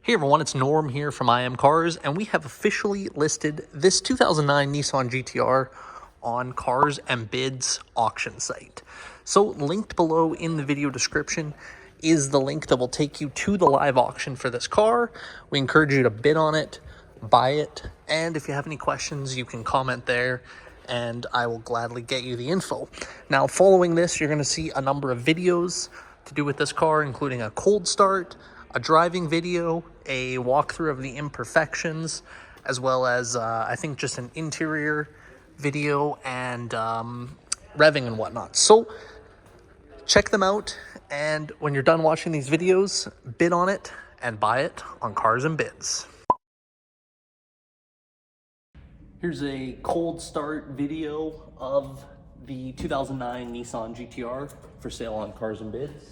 Hey everyone, it's Norm here from IMCARS, and we have officially listed this 2009 Nissan GTR on Cars and Bids auction site. So linked below in the video description is the link that will take you to the live auction for this car. We encourage you to bid on it, buy it, and if you have any questions, you can comment there and I will gladly get you the info. Now, following this, you're going to see a number of videos to do with this car, including a cold start, a driving video, a walkthrough of the imperfections, as well as I think just an interior video and revving and whatnot. So check them out, and when you're done watching these videos, bid on it and buy it on Cars and Bids. Here's a cold start video of the 2009 Nissan GTR for sale on Cars and Bids.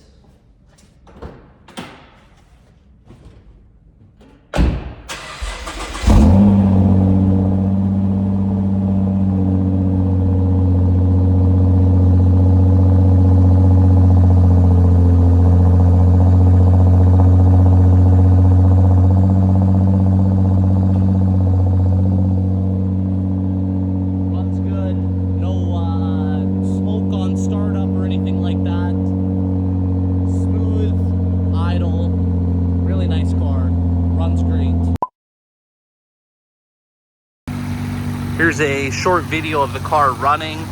Here's a short video of the car running. You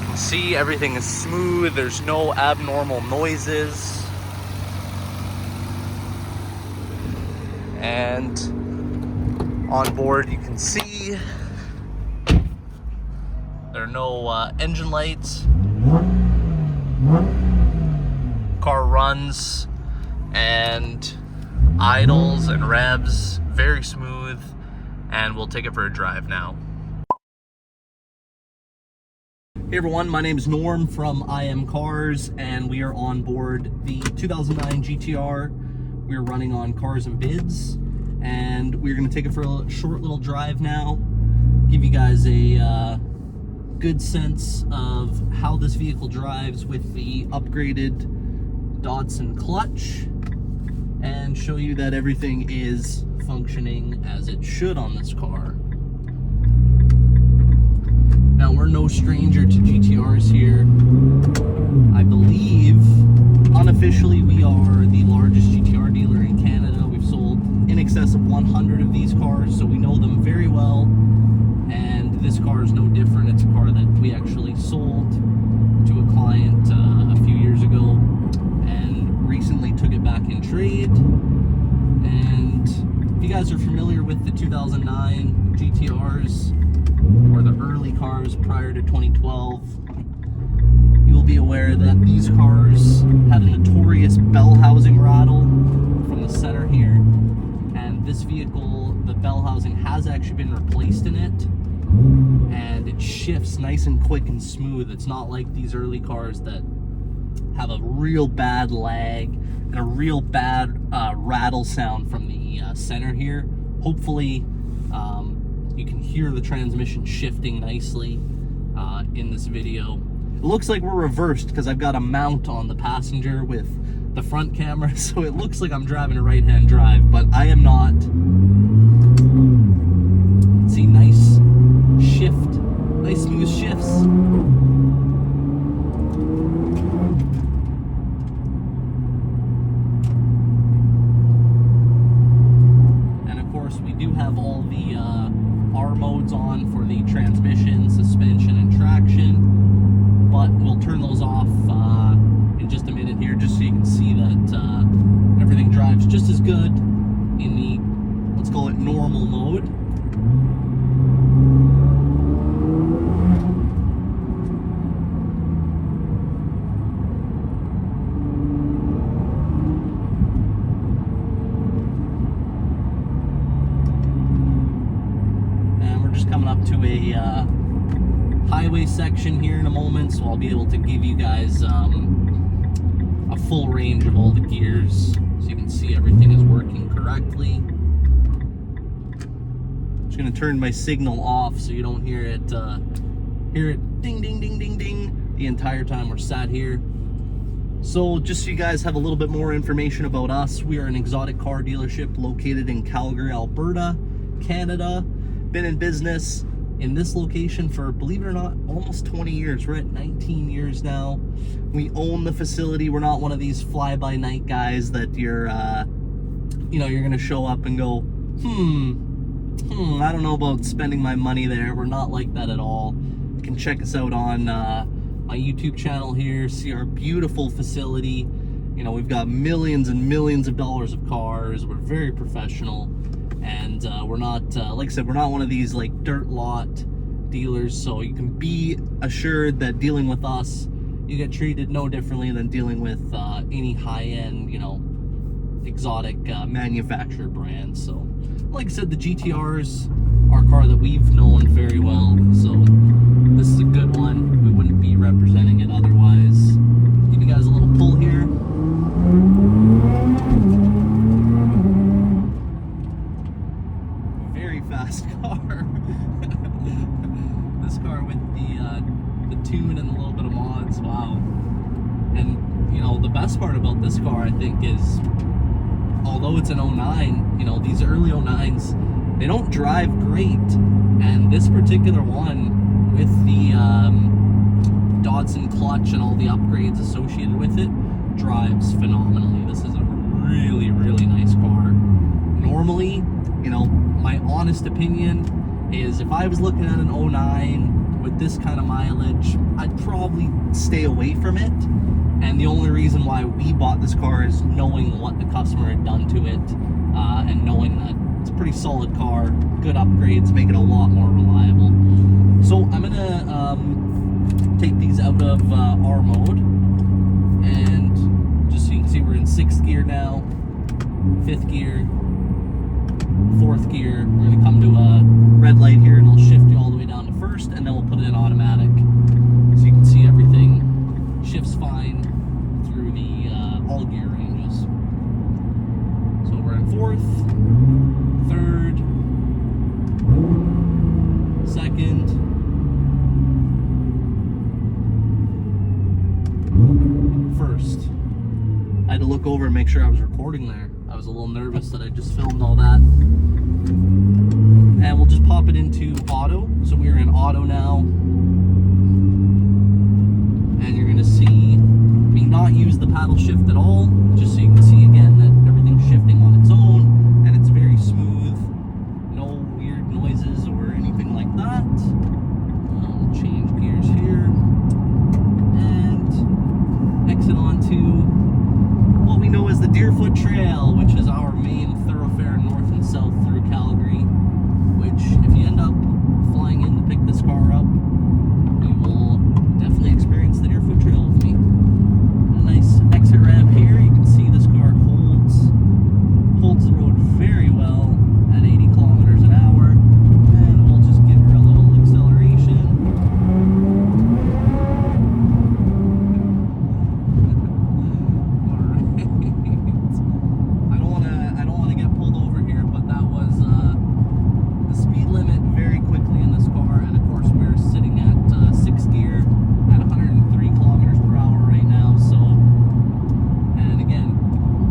can see everything is smooth. There's no abnormal noises. And on board you can see there are no engine lights. Car runs and idles and revs very smooth. And we'll take it for a drive now. Hey everyone, my name is Norm from IMCARS, and we are on board the 2009 GTR. We're running on Cars and Bids, and we're going to take it for a short little drive now, give you guys a good sense of how this vehicle drives with the upgraded Dodson clutch, and show you that everything is functioning as it should on this car. Now, we're no stranger to GTRs here. I believe unofficially we are the largest GTR dealer in Canada. We've sold in excess of 100 of these cars, so we know them very well, and this car is no different. It's a car that we actually sold to a client a few years ago and recently took it back in trade. And if you guys are familiar with the 2009 GTRs, or the early cars prior to 2012, you will be aware that these cars had a notorious bell housing rattle from the center here, and this vehicle, the bell housing has actually been replaced in it, and it shifts nice and quick and smooth. It's not like these early cars that have a real bad lag and a real bad rattle sound from the center here. Hopefully you can hear the transmission shifting nicely in this video. It looks like we're reversed because I've got a mount on the passenger with the front camera, so it looks like I'm driving a right-hand drive, but I am not. See, nice shift, nice smooth shifts. We do have all the R modes on for the transmission, suspension, and traction, but we'll turn those off in just a minute here, just so you can see that everything drives just as good in the, let's call it, normal mode. Coming up to a highway section here in a moment, so I'll be able to give you guys a full range of all the gears, so you can see everything is working correctly. I'm just going to turn my signal off so you don't hear it ding ding ding ding ding the entire time we're sat here. So just so you guys have a little bit more information about us, we are an exotic car dealership located in Calgary, Alberta, Canada. Been in business in this location for, believe it or not, almost 20 years. We're at 19 years now. We own the facility. We're not one of these fly-by-night guys that you're going to show up and go, I don't know about spending my money there. We're not like that at all. You can check us out on my YouTube channel here, see our beautiful facility. You know, we've got millions and millions of dollars of cars. We're very professional, and we're not, like I said, we're not one of these like dirt lot dealers. So you can be assured that dealing with us, you get treated no differently than dealing with any high-end, you know, exotic manufacturer brands. So like I said, the GTRs are a car that we've known very well, so this is a good one. We wouldn't be representing it otherwise. Give you guys a little pull here. Very fast car. This car with the tune and a little bit of mods, wow. And you know, the best part about this car, I think, is although it's an 09, you know, these early 09s, they don't drive great. And this particular one, with the Dodson clutch and all the upgrades associated with it, drives phenomenally. This is a really, really nice car. Normally, you know, my honest opinion is if I was looking at an 09 with this kind of mileage, I'd probably stay away from it. And the only reason why we bought this car is knowing what the customer had done to it, and knowing that it's a pretty solid car, good upgrades, make it a lot more reliable. So I'm gonna take these out of R mode, and just so you can see, we're in 6th gear now, 5th gear, 4th gear. We're gonna come to a red light here, and I'll shift you all the way down to 1st, and then we'll put it in automatic, so you can see everything shifts fine through the all gear ranges. So we're in 4th, 3rd, 2nd, 1st. I had to look over and make sure I was recording there. I was a little nervous that I just filmed all that. And we'll just pop it into auto. So we're in auto now. And you're going to see me not use the paddle shift at all, just so you can see again that everything's shifting on its own, and it's very smooth, no weird noises or anything like that. I'll change gears here, and exit onto what we know as the Deerfoot Trail, which is our main thoroughfare north and south through Calgary, which if you end up flying in to pick this car up, you will definitely experience the Deerfoot Trail with me. A nice exit ramp here. You can see this car holds the road very well at 80 kilometers an hour. And we'll just give her a little acceleration. Alright. I don't wanna get pulled over here, but that was the speed limit very quickly in this car. And of course we're sitting at 6th gear at 103 kilometers per hour right now. So, and again,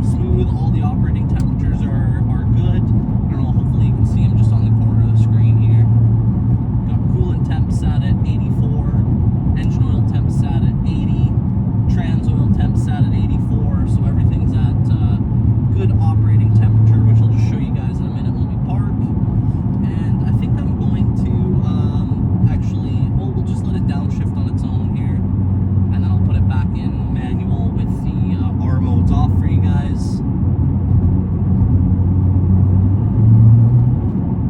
smooth. All the operating temperatures are good. I don't know, hopefully you can see them just on the corner of the screen here. Got coolant temp set at 84, engine oil temp set at 80, trans oil temp set at 84. So everything's at good operating temperature, which I'll just show you guys in a minute when we park. And I think I'm going to actually, well, we'll just let it downshift on its own here, and then I'll put it back in manual with the R modes off for you guys.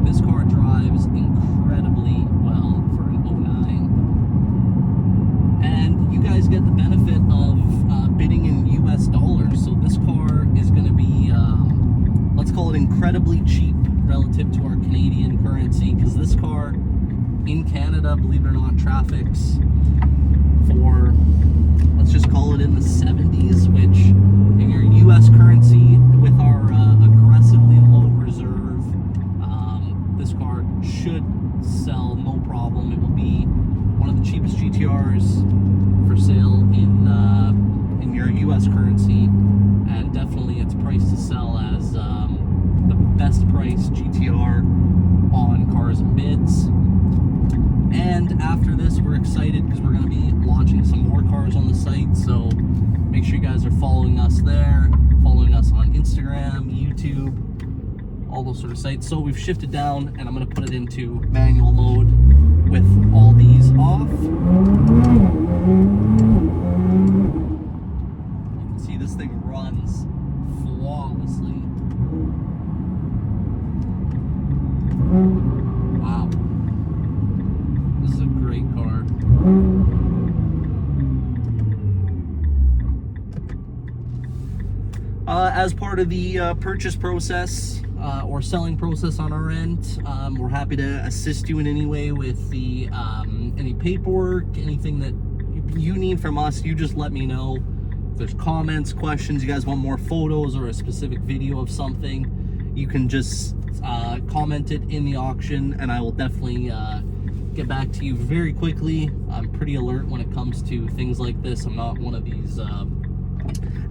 This car drives incredibly well for an 09, and you guys get the benefit of bidding in US dollars. So this car is going to be, let's call it incredibly cheap relative to our Canadian currency, because this car in Canada, believe it or not, traffics for, let's just call it in the 70s, which in your US currency with our aggressively low reserve, this car should sell no problem. It will be one of the cheapest GTRs for sale in your US best price GTR on Cars and Bids. And after this, we're excited because we're going to be launching some more cars on the site. So make sure you guys are following us there, following us on Instagram, YouTube, all those sort of sites. So we've shifted down, and I'm going to put it into manual mode with all these off. You can see this thing runs flawlessly. Wow. This is a great car. As part of the purchase process or selling process on our end, we're happy to assist you in any way with the any paperwork, anything that you need from us. You just let me know. If there's comments, questions, you guys want more photos or a specific video of something, you can just comment it in the auction, and I will definitely get back to you very quickly. I'm pretty alert when it comes to things like this. I'm not one of these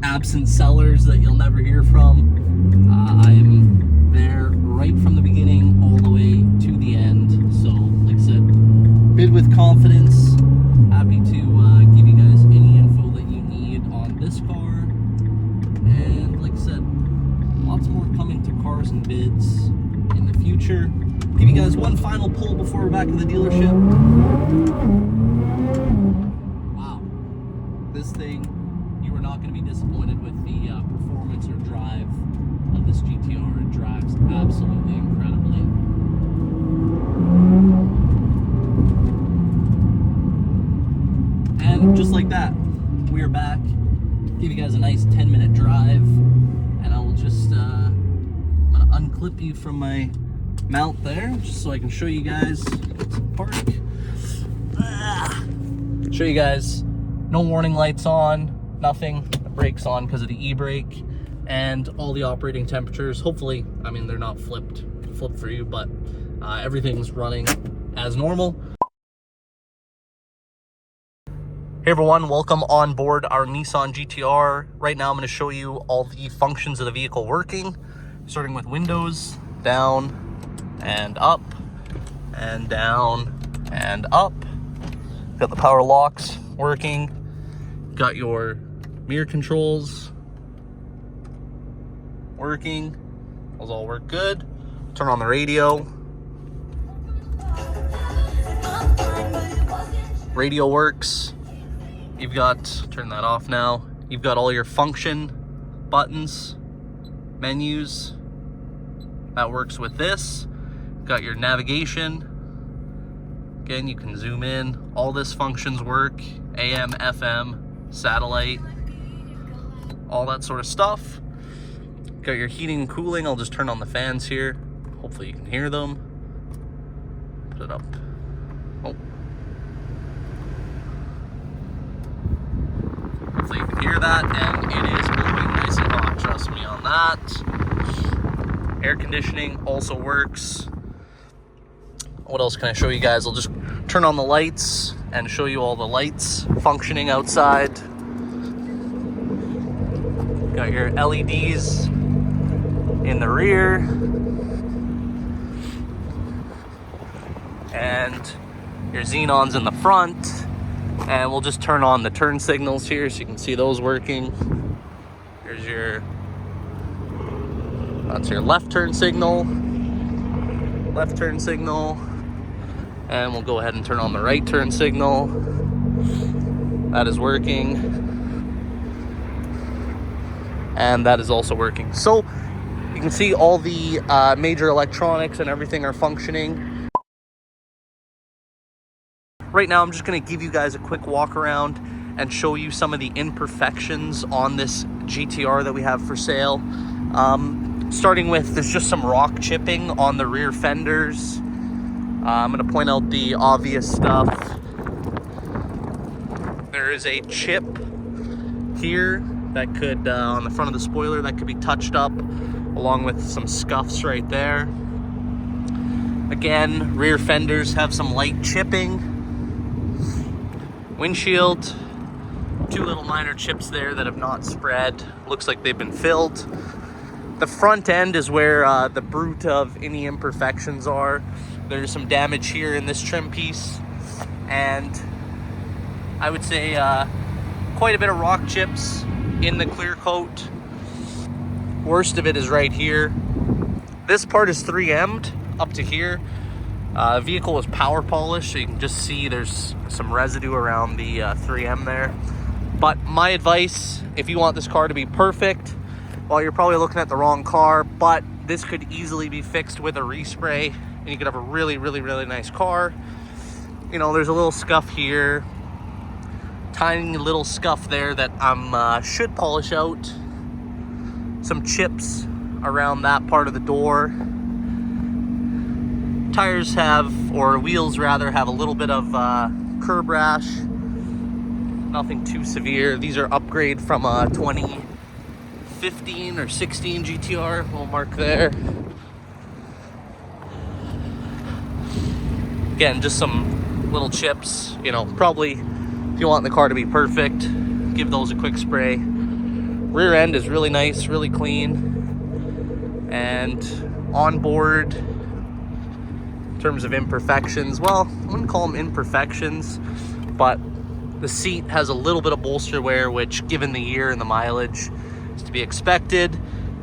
absent sellers that you'll never hear from. I'm there right from the beginning all the way to the end. So, like I said, bid with confidence. Happy to give you guys any info that you need on this car. And like I said, lots more coming to Cars and Bids in the future. Give you guys one final pull before we're back in the dealership. Wow. This thing, you are not going to be disappointed with the performance or drive of this GTR. It drives absolutely incredibly. And just like that, we are back. Give you guys a nice 10-minute drive, and I will just I'm going to unclip you from my mount there, just so I can show you guys. Park. Show you guys. No warning lights on. Nothing. The brakes on because of the e-brake, and all the operating temperatures. Hopefully, I mean, they're not flipped for you, but everything's running as normal. Hey everyone, welcome on board our Nissan GTR. Right now I'm going to show you all the functions of the vehicle working, starting with windows, down and up, and down and up. Got the power locks working. Got your mirror controls working. Those all work good. Turn on the radio. Radio works. You've got, turn that off now. You've got all your function buttons, menus. That works with this. Got your navigation. Again, you can zoom in. All this functions work. AM, FM, satellite, all that sort of stuff. Got your heating and cooling. I'll just turn on the fans here. Hopefully you can hear them. Put it up. Oh. Hopefully you can hear that, and it is blowing nice and hot. Trust me on that. Air conditioning also works. What else can I show you guys? I'll just turn on the lights and show you all the lights functioning outside. Got your LEDs in the rear. And your xenons in the front. And we'll just turn on the turn signals here so you can see those working. Here's your, that's your left turn signal. Left turn signal. And we'll go ahead and turn on the right turn signal. That is working. And that is also working. So you can see all the major electronics and everything are functioning. Right now, I'm just going to give you guys a quick walk around and show you some of the imperfections on this GTR that we have for sale. Starting with, there's just some rock chipping on the rear fenders. I'm going to point out the obvious stuff. There is a chip here that could, on the front of the spoiler, that could be touched up, along with some scuffs right there. Again, rear fenders have some light chipping. Windshield, two little minor chips there that have not spread. Looks like they've been filled. The front end is where the brunt of any imperfections are. There's some damage here in this trim piece, and I would say quite a bit of rock chips in the clear coat. Worst of it is right here. This part is 3M'd up to here. Vehicle is power polished, so you can just see there's some residue around the 3M there. But my advice, if you want this car to be perfect, well, you're probably looking at the wrong car, but this could easily be fixed with a respray, and you could have a really, really, really nice car. You know, there's a little scuff here, tiny little scuff there that should polish out. Some chips around that part of the door. Tires have, or wheels rather, have a little bit of curb rash. Nothing too severe. These are upgrade from a 2015 or 16 GTR. We'll mark there. Again, just some little chips. You know, probably if you want the car to be perfect, give those a quick spray. Rear end is really nice, really clean. And on board, in terms of imperfections, well, I wouldn't call them imperfections, but the seat has a little bit of bolster wear, which given the year and the mileage is to be expected.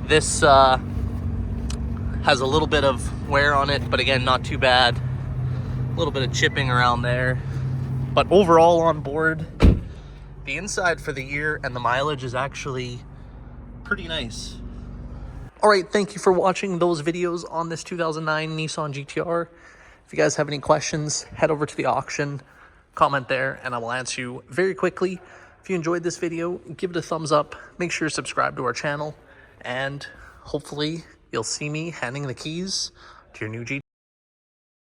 This has a little bit of wear on it, but again, not too bad. A little bit of chipping around there. But overall on board, the inside for the year and the mileage is actually pretty nice. All right, thank you for watching those videos on this 2009 Nissan GTR. If you guys have any questions, head over to the auction, comment there, and I will answer you very quickly. If you enjoyed this video, give it a thumbs up. Make sure to subscribe to our channel, and hopefully you'll see me handing the keys to your new GTR.